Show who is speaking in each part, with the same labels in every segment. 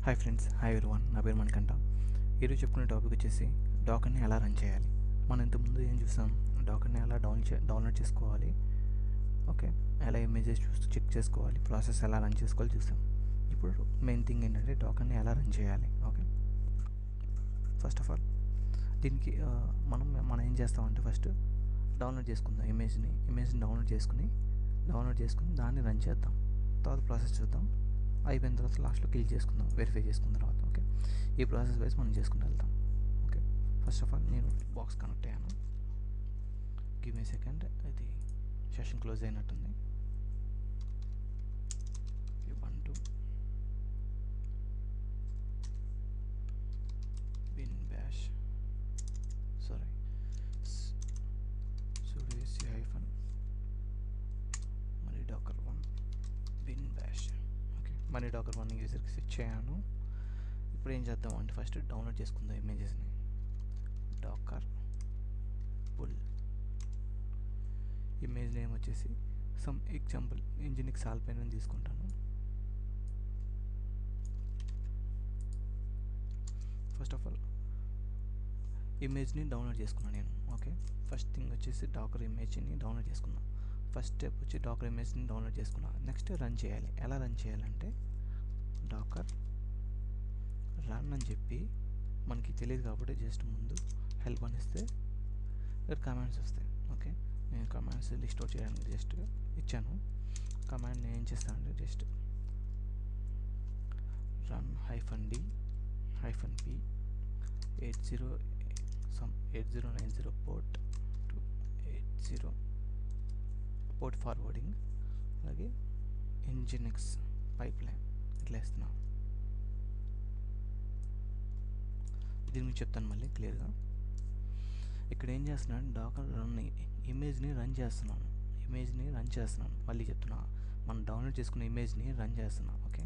Speaker 1: Hi friends, hi everyone. నా పేరు మణికంఠ. ఈరోజు చెప్పుకునే టాపిక్ వచ్చేసి డాకర్ని ఎలా రన్ చేయాలి. మనం ఇంతకుముందు ఏం చూసాం, డాకర్ని ఎలా డౌన్లోడ్ చేసుకోవాలి, ఓకే, ఎలా ఇమేజెస్ చూస్తూ చెక్ చేసుకోవాలి, ప్రాసెస్ ఎలా రన్ చేసుకోవాలి చూసాం. ఇప్పుడు మెయిన్ థింగ్ ఏంటంటే డాకర్ని ఎలా రన్ చేయాలి. ఓకే, ఫస్ట్ ఆఫ్ ఆల్ దీనికి మనం ఏం చేస్తామంటే ఫస్ట్ డౌన్లోడ్ చేసుకుందాం. ఇమేజ్ని డౌన్లోడ్ చేసుకుని దాన్ని రన్ చేద్దాం. తర్వాత ప్రాసెస్ చూద్దాం. అయిపోయిన తర్వాత లాస్ట్లో క్లిక్ చేసుకుందాం, వెరిఫై చేసుకున్న తర్వాత. ఓకే, ఈ ప్రాసెస్ వైజ్ మనం చేసుకుంటూ వెళ్తాం. ఓకే, ఫస్ట్ ఆఫ్ ఆల్ నేను బాక్స్ కనెక్ట్ అయ్యాను. Give me second. ఇది సెషన్ క్లోజ్ అయినట్టుంది. 1 2 bin bash sorry sudo c మరి docker 1 bin bash. ఓకే, మరి docker 1 యూజర్కి స్విచ్ చేయను. ఇప్పుడు ఏం చేద్దాం అంటే ఫస్ట్ డౌన్లోడ్ చేసుకుందాం ఇమేజెస్ని. డాకర్ పుల్ ఇమేజ్ నేమ్ వచ్చేసి సమ్ ఎగ్జాంపుల్ ఇంజినిక్స్ ఆల్పైన్ అని తీసుకుంటాను. ఫస్ట్ ఆఫ్ ఆల్ ఇమేజ్ని డౌన్లోడ్ చేసుకున్నాను నేను. ఓకే, ఫస్ట్ థింగ్ వచ్చేసి డాకర్ ఇమేజ్ని డౌన్లోడ్ చేసుకున్నాను. ఫస్ట్ స్టెప్ వచ్చి డాకర్ ఇమేజ్ని డౌన్లోడ్ చేసుకున్నాను. నెక్స్ట్ రన్ చేయాలి. ఎలా రన్ చేయాలంటే డాకర్ రన్ అని చెప్పి, మనకి తెలియదు కాబట్టి జస్ట్ ముందు హెల్ప్ అని ఇస్తే ఇక్కడ కమాండ్స్ వస్తాయి. ఓకే, నేను కమాండ్స్ లిస్ట్ అవుట్ చేయడానికి జస్ట్ ఇచ్చాను. కమాండ్ నేను ఏం చేస్తానంటే just run -d -p 8090 port to 80 port forwarding, అలాగే ఇంజినిక్స్ పైప్లైన్ ఇట్లా వేస్తున్నాను. దీని గురించి చెప్తాను మళ్ళీ క్లియర్గా. ఇక్కడ ఏం చేస్తున్నాను, డాకర్ ఇమేజ్ని రన్ చేస్తున్నాను. మళ్ళీ చెప్తున్నా, మనం డౌన్లోడ్ చేసుకున్న ఇమేజ్ని రన్ చేస్తున్నాను. ఓకే,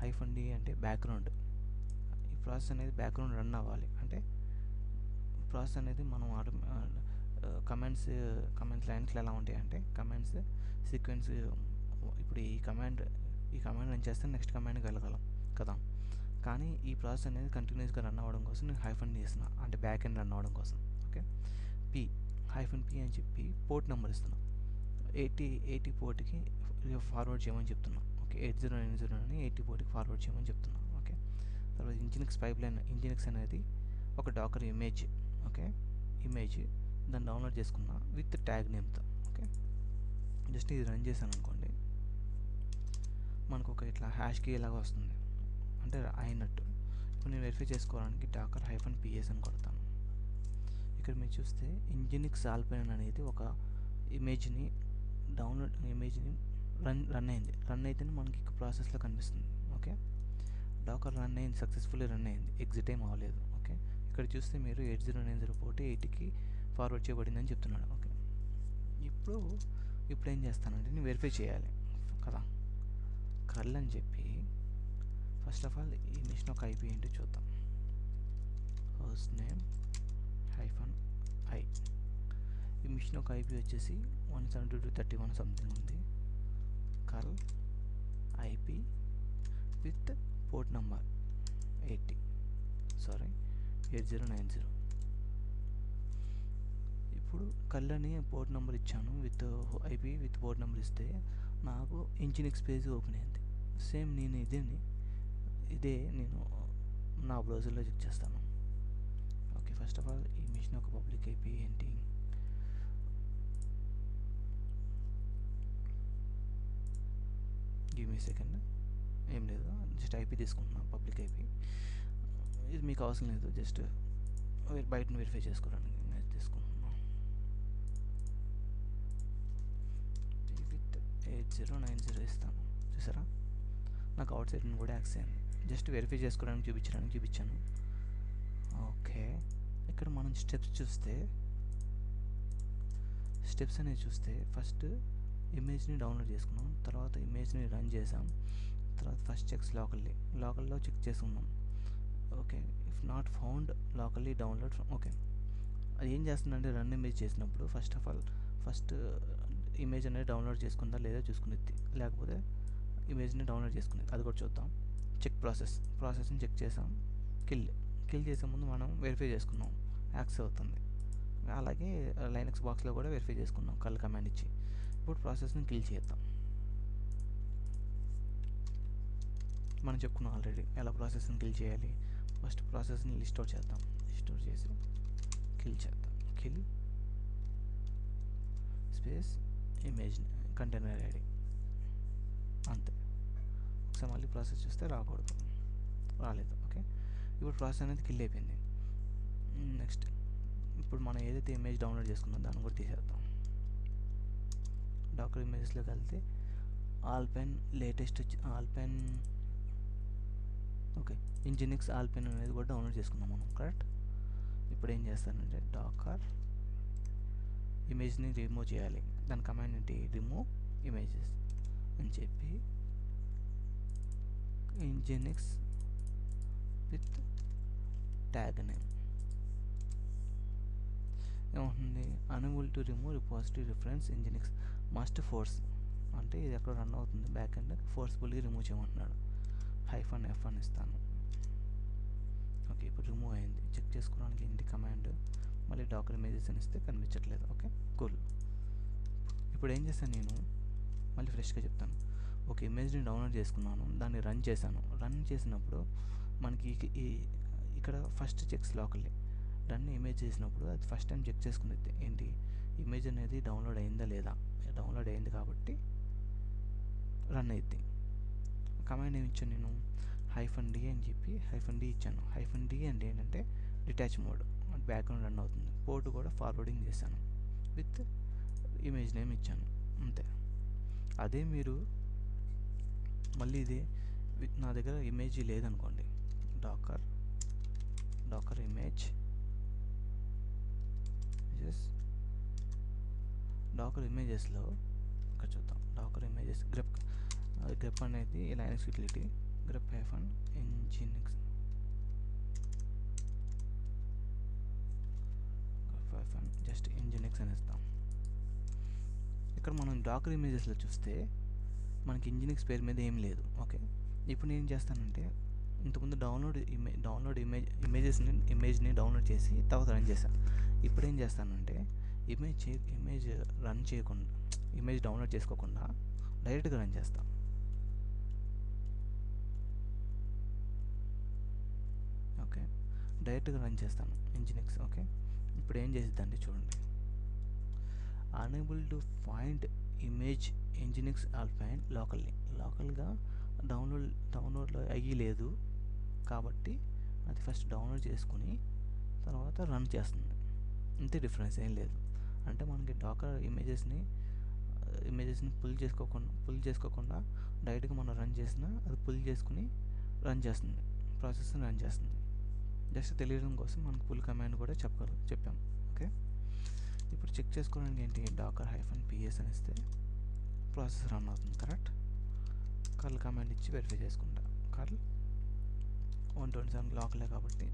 Speaker 1: -d అంటే బ్యాక్గ్రౌండ్. ఈ ప్రాసెస్ అనేది బ్యాక్గ్రౌండ్ రన్ అవ్వాలి. అంటే ప్రాసెస్ అనేది మనం కమాండ్స్ లైన్స్లో ఎలా ఉంటాయి అంటే కమాండ్స్ సీక్వెన్స్. ఇప్పుడు ఈ కమాండ్ రన్ చేస్తే నెక్స్ట్ కమాండ్కి వెళ్ళగలం కదా. కానీ ఈ ప్రాసెస్ అనేది కంటిన్యూస్గా రన్ అవ్వడం కోసం నేను -d ఇస్తున్నా, అంటే బ్యాక్ ఎండ్ రన్ అవ్వడం కోసం. ఓకే, p అని చెప్పి పోర్ట్ నెంబర్ ఇస్తున్నా. 80 పోర్ట్కి ఫార్వర్డ్ చేయమని చెప్తున్నా. ఓకే, 8090 అని 80 పోర్ట్కి ఫార్వర్డ్ చేయమని చెప్తున్నా. ఓకే, తర్వాత ఇంజినిక్స్ పైప్లైన్. ఇంజినిక్స్ అనేది ఒక డాకర్ ఇమేజ్. ఓకే, దాన్ని డౌన్లోడ్ చేసుకున్నా విత్ ట్యాగ్ నేమ్తో. ఓకే, జస్ట్ ఇది రన్ చేశాను అనుకోండి, మనకు ఒక ఇట్లా హ్యాష్ కీ ఇలాగ వస్తుంది, అంటే అయినట్టు. ఇప్పుడు నేను వెరిఫై చేసుకోవడానికి డాకర్ -ps అని కొడతాను. ఇక్కడ మీరు చూస్తే ఇంజినిక్స్ ఆల్పైన్ అనేది ఒక ఇమేజ్ని రన్ అయింది. రన్ అయితేనే మనకి ప్రాసెస్లో కనిపిస్తుంది. ఓకే, డాకర్ రన్ అయింది, సక్సెస్ఫుల్లీ రన్ అయింది, ఎగ్జిట్ ఏం అవ్వలేదు. ఓకే, ఇక్కడ చూస్తే మీరు 8090 పోర్ట్ 80కి ఫార్వర్డ్ చేయబడిందని చెప్తున్నాడు. ఓకే, ఇప్పుడు ఏం చేస్తానంటే నేను వెరిఫై చేయాలి కదా. కర్ల్ అని చెప్పి ఫస్ట్ ఆఫ్ ఆల్ ఈ మిషన్ ఒక IP ఏంటో చూద్దాం. Host name -i. ఈ మిషన్ ఒక IP వచ్చేసి 172.31 సంథింగ్ ఉంది. Curl IP with port number 8090. ఇప్పుడు కర్ల్ అని పోర్ట్ నెంబర్ ఇచ్చాను, with IP with port number ఇస్తే నాకు ఇంజినిక్స్ పేజ్ ఓపెన్ అయింది. సేమ్ నేను ఇదే నేను నా బ్రౌజర్లో చెక్ చేస్తాను. ఓకే, ఫస్ట్ ఆఫ్ ఆల్ ఈ మిషన్ ఒక పబ్లిక్ IP ఏంటి, గివ్ మీ సెకండ్. ఏం లేదు, జస్ట్ IP తీసుకుంటున్నాను, పబ్లిక్ IP. ఇది మీకు అవసరం లేదు, జస్ట్ బయటను వెరిఫై చేసుకోవడానికి తీసుకుంటున్నాను. విత్ 8090 ఇస్తాను. చూసారా, నాకు అవుట్ సైడ్ కూడా యాక్సెస్ అయింది. జస్ట్ వెరిఫై చేసుకోవడానికి చూపించాను. ఓకే, ఇక్కడ మనం స్టెప్స్ అనేవి చూస్తే ఫస్ట్ ఇమేజ్ని డౌన్లోడ్ చేసుకున్నాం, తర్వాత ఇమేజ్ని రన్ చేసాం, తర్వాత ఫస్ట్ చెక్స్ లోకల్లో చెక్ చేసుకున్నాం. Okay, if not found locally download. Okay, అది ఏం చేస్తుందంటే రన్ ఇమేజ్ చేసినప్పుడు ఫస్ట్ ఇమేజ్ అనేది డౌన్లోడ్ చేసుకుందా లేదా చూసుకునేది, లేకపోతే ఇమేజ్ని డౌన్లోడ్ చేసుకునేది, అది కూడా చూద్దాం. చెక్ ప్రాసెస్ని చెక్ చేసాం. కిల్ చేసే ముందు మనం వెరిఫై చేసుకున్నాం యాక్సెస్ అవుతుంది. అలాగే లైనక్స్ బాక్స్లో కూడా వెరిఫై చేసుకున్నాం కల్ కమాండ్ ఇచ్చి. ఇప్పుడు ప్రాసెస్ని కిల్ చేద్దాం. మనం చెప్పుకున్నాం ఆల్రెడీ ఎలా ప్రాసెస్ని కిల్ చేయాలి. ఫస్ట్ ప్రాసెస్ని లిస్ట్ అవుట్ చేద్దాం. లిస్ట్ అవుట్ చేసి కిల్ చేద్దాం. Kill space image container ID అంతే. ఒకసారి మళ్ళీ ప్రాసెస్ చూస్తే రాలేదు. ఓకే, ఇప్పుడు ప్రాసెస్ అనేది కిల్ అయిపోయింది. నెక్స్ట్ ఇప్పుడు మనం ఏదైతే ఇమేజ్ డౌన్లోడ్ చేసుకున్నాం దాన్ని కూడా తీసేద్దాం. డాకర్ ఇమేజెస్లోకి వెళ్తే Alpen latest Alpen okay Nginx Alpen అనేది కూడా డౌన్లోడ్ చేసుకున్నాం మనం. కరెక్ట్. ఇప్పుడు ఏం చేస్తానంటే డాకర్ ఇమేజ్ని రిమూవ్ చేయాలి. దాని కమాండ్ ఏంటి, రిమూవ్ ఇమేజెస్ అని చెప్పి ఇంజినిక్స్ విత్ ట్యాగ్ నేమ్ ఏమవుతుంది, unable to remove repository reference Nginx must force అంటే ఇది ఎక్కడ రన్ అవుతుంది బ్యాక్ ఎండ్ ఫోర్స్ఫుల్లీ రిమూవ్ చేయమంటున్నాడు. -f1 ఇస్తాను. ఓకే, ఇప్పుడు రిమూవ్ అయింది. చెక్ చేసుకోవడానికి ఏంటి కమాండ్, మళ్ళీ డాకర్ ఇమేజెస్ అని ఇస్తే కనిపించట్లేదు. Okay cool. ఇప్పుడు ఏం చేశాను నేను, మళ్ళీ ఫ్రెష్గా చెప్తాను. ఒక ఇమేజ్ని డౌన్లోడ్ చేసుకున్నాను, దాన్ని రన్ చేశాను. రన్ చేసినప్పుడు మనకి ఇక్కడ first checks locally run image చేసినప్పుడు అది ఫస్ట్ టైం చెక్ చేసుకునేది ఏంటి, ఇమేజ్ అనేది డౌన్లోడ్ అయిందా లేదా. డౌన్లోడ్ అయింది కాబట్టి రన్ అయింది. కమాండ్ ఏమి ఇచ్చాను నేను, -d అని చెప్పి -d ఇచ్చాను. -d అంటే ఏంటంటే డిటాచ్ మోడ్, బ్యాక్గ్రౌండ్ రన్ అవుతుంది. పోర్ట్ కూడా ఫార్వర్డింగ్ చేశాను విత్ ఇమేజ్ నేమ్ ఇచ్చాను అంతే. అదే మీరు మళ్ళీ ఇదే నా దగ్గర ఇమేజ్ లేదనుకోండి, డాకర్ ఇమేజ్ డాకర్ ఇమేజెస్లో ఇక్కడ చూద్దాం. డాకర్ ఇమేజెస్ గ్రెప్ అనేది Linux utility grep -nginx just nginx అని ఇస్తాం. ఇక్కడ మనం డాకర్ ఇమేజెస్లో చూస్తే మనకి nginx పేరు మీద ఏం లేదు. ఓకే, ఇప్పుడు నేను ఏం చేస్తానంటే ఇంతకుముందు ఇమేజ్ని డౌన్లోడ్ చేసి తర్వాత రన్ చేశాను. ఇప్పుడు ఏం చేస్తానంటే ఇమేజ్ రన్ చేయకుండా, ఇమేజ్ డౌన్లోడ్ చేసుకోకుండా డైరెక్ట్గా రన్ చేస్తాం. ఓకే, డైరెక్ట్గా రన్ చేస్తాను nginx. ఓకే, ఇప్పుడు ఏం చేసిద్దండి చూడండి, unable to find image nginx alpine లోకల్గా డౌన్లోడ్లో అయ్యి లేదు కాబట్టి అది ఫస్ట్ డౌన్లోడ్ చేసుకుని తర్వాత రన్ చేస్తుంది. అంతే, డిఫరెన్స్ ఏం లేదు. అంటే మనకి డాకర్ ఇమేజెస్ని పుల్ చేసుకోకుండా డైరెక్ట్గా మనం రన్ చేసినా అది పుల్ చేసుకుని రన్ చేస్తుంది, ప్రాసెస్ని రన్ చేస్తుంది. జస్ట్ తెలియడం కోసం మనకు పుల్ కమాండ్ కూడా చెప్పాం. ఓకే, ఇప్పుడు చెక్ చేసుకోవడానికి ఏంటి, డాకర్ -ps అని ఇస్తే ప్రాసెస్ రన్ అవుతుంది. కరెక్ట్. కర్ల్ కమాండ్ ఇచ్చి వెరిఫై చేసుకుంటా. కర్ల్ 127 లోకలే కాబట్టి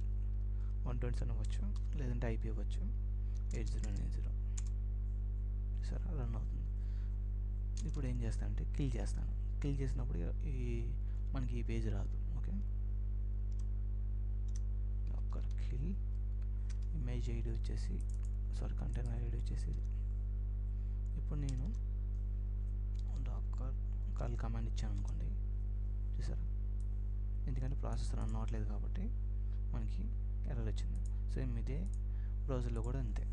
Speaker 1: 127 అవ్వచ్చు, లేదంటే IP అవ్వచ్చు 8090. సరే, రన్ అవుతుంది. ఇప్పుడు ఏం చేస్తానంటే కిల్ చేస్తాను. కిల్ చేసినప్పుడు మనకి ఈ పేజ్ రాదు. Okay, docker kill image ID వచ్చేసి కంటైనర్ ఐడి వచ్చేసి ఇప్పుడు నేను డాకర్ కర్ల్ కమాండ్ ఇచ్చాను అనుకోండి, చూసారా, ఎందుకంటే ప్రాసెస్ రన్ అవ్వట్లేదు కాబట్టి మనకి ఎర్రర్ వచ్చింది. సేమ్ ఇదే బ్రౌజర్లో కూడా అంతే.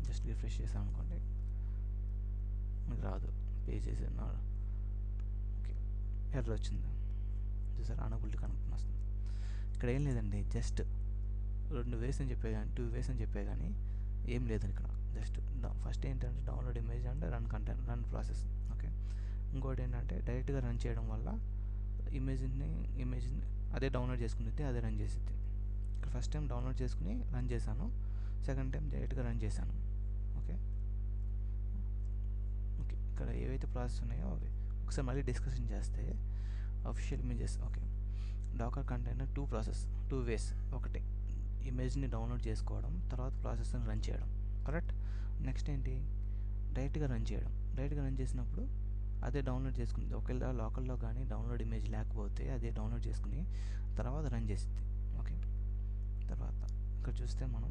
Speaker 1: జస్ట్ రిఫ్రెష్ చేసాం అనుకోండి మనకి రాదు, పేజెస్ ఓకే ఎర్రర్ వచ్చింది. చూసారా, అనబుల్టీ కనెక్ట్ వస్తుంది. ఇక్కడ ఏం లేదండి, జస్ట్ 2 వేస్ అని చెప్పే కానీ 2 వేస్ అని చెప్పే కానీ ఏం లేదని ఇక్కడ. జస్ట్ ఫస్ట్ ఏంటంటే డౌన్లోడ్ ఇమేజ్ అంటే రన్ ప్రాసెస్. ఓకే, ఇంకోటి ఏంటంటే డైరెక్ట్గా రన్ చేయడం వల్ల ఇమేజ్ని అదే డౌన్లోడ్ చేసుకునేది అదే రన్ చేసిద్ది. ఇక్కడ ఫస్ట్ టైం డౌన్లోడ్ చేసుకుని రన్ చేశాను, సెకండ్ టైం డైరెక్ట్గా రన్ చేశాను. ఓకే, ఇక్కడ ఏవైతే ప్రాసెస్ ఉన్నాయో అవి ఒకసారి మళ్ళీ డిస్కషన్ చేస్తే official images. Okay, docker container 2 ways. ఒకటి ఇమేజ్ని డౌన్లోడ్ చేసుకోవడం, తర్వాత ప్రాసెస్ని రన్ చేయడం. కరెక్ట్. నెక్స్ట్ ఏంటి, డైరెక్ట్గా రన్ చేయడం. డైరెక్ట్గా రన్ చేసినప్పుడు అదే డౌన్లోడ్ చేసుకుని ఒకవేళ లోకల్లో కానీ డౌన్లోడ్ ఇమేజ్ లేకపోతే అదే డౌన్లోడ్ చేసుకుని తర్వాత రన్ చేసిద్ది. ఓకే, తర్వాత ఇక్కడ చూస్తే మనం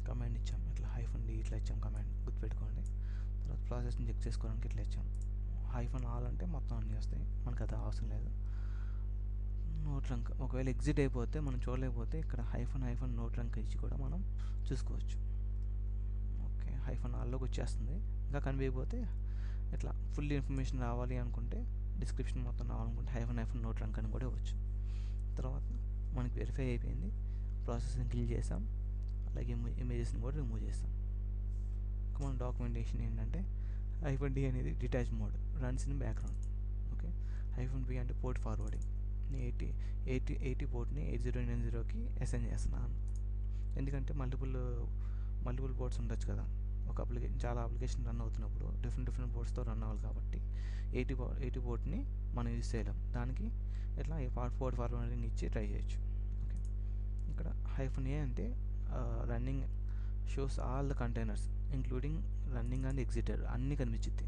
Speaker 1: కమాండ్ ఇచ్చాం, ఇట్లా -d ఇట్లా ఇచ్చాం కమాండ్, గుర్తుపెట్టుకోండి. తర్వాత ప్రాసెస్ని చెక్ చేసుకోవడానికి ఇట్లా ఇచ్చాం. -all అంటే మొత్తం అన్నీ వస్తాయి, మనకు అది అవసరం లేదు. నోట్ రంక్ ఒకవేళ ఎగ్జిట్ అయిపోతే మనం చూడలేకపోతే ఇక్కడ నోట్ రంక్ ఇచ్చి కూడా మనం చూసుకోవచ్చు. ఓకే, -allలోకి వచ్చేస్తుంది. ఇంకా కనిపించకపోతే ఇట్లా ఫుల్ ఇన్ఫర్మేషన్ రావాలి అనుకుంటే, డిస్క్రిప్షన్ మొత్తం రావాలనుకుంటే నోట్ రంక్ అని కూడా ఇవ్వచ్చు. తర్వాత మనకి వెరిఫై అయిపోయింది, ప్రాసెస్ని కిల్ చేసాం, అలాగే ఇమేజెస్ని కూడా రిమూవ్ చేస్తాం. మన డాక్యుమెంటేషన్ ఏంటంటే -d అనేది detach mode, runs in background. Okay, -p అంటే పోర్ట్ ఫార్వర్డింగ్. 80 పోర్ట్ని 8090కి అసైన్ చేస్తున్నాను. ఎందుకంటే మల్టిపుల్ పోర్ట్స్ ఉండొచ్చు కదా, ఒక చాలా అప్లికేషన్ రన్ అవుతున్నప్పుడు డిఫరెంట్ పోర్ట్స్తో రన్ అవ్వాలి కాబట్టి 80 పోర్ట్ని మనం యూజ్ చేయలేం. దానికి ఇట్లా పోర్ట్ ఫార్వర్డింగ్ ఇచ్చి ట్రై చేయొచ్చు. ఓకే, ఇక్కడ -a అంటే running shows all the containers including running and exited అన్నీ కనిపించింది.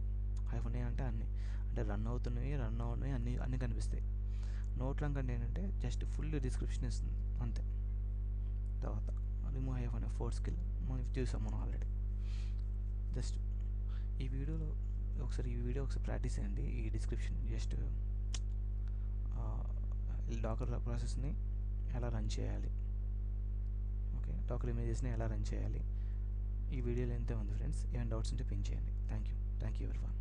Speaker 1: -a అంటే అన్నీ, అంటే రన్ అవుతున్నాయి అన్నీ కనిపిస్తాయి. నోట్ రంక్ అంటే ఏంటంటే జస్ట్ ఫుల్ డిస్క్రిప్షన్ ఇస్తుంది అంతే. తర్వాత రిమూవ్ -4 స్కిల్ మనం చూసాం మనం ఆల్రెడీ. జస్ట్ ఈ వీడియో ఒకసారి ప్రాక్టీస్ చేయండి. ఈ డిస్క్రిప్షన్ జస్ట్ డాకర్ ప్రాసెస్ని ఎలా రన్ చేయాలి, ఓకే, డాకర్ ఇమేజెస్ని ఎలా రన్ చేయాలి. ఈ వీడియోలో ఎంతే ఉంది ఫ్రెండ్స్. ఏమైనా డౌట్స్ ఉంటే పింక్ చేయండి. Thank you everyone.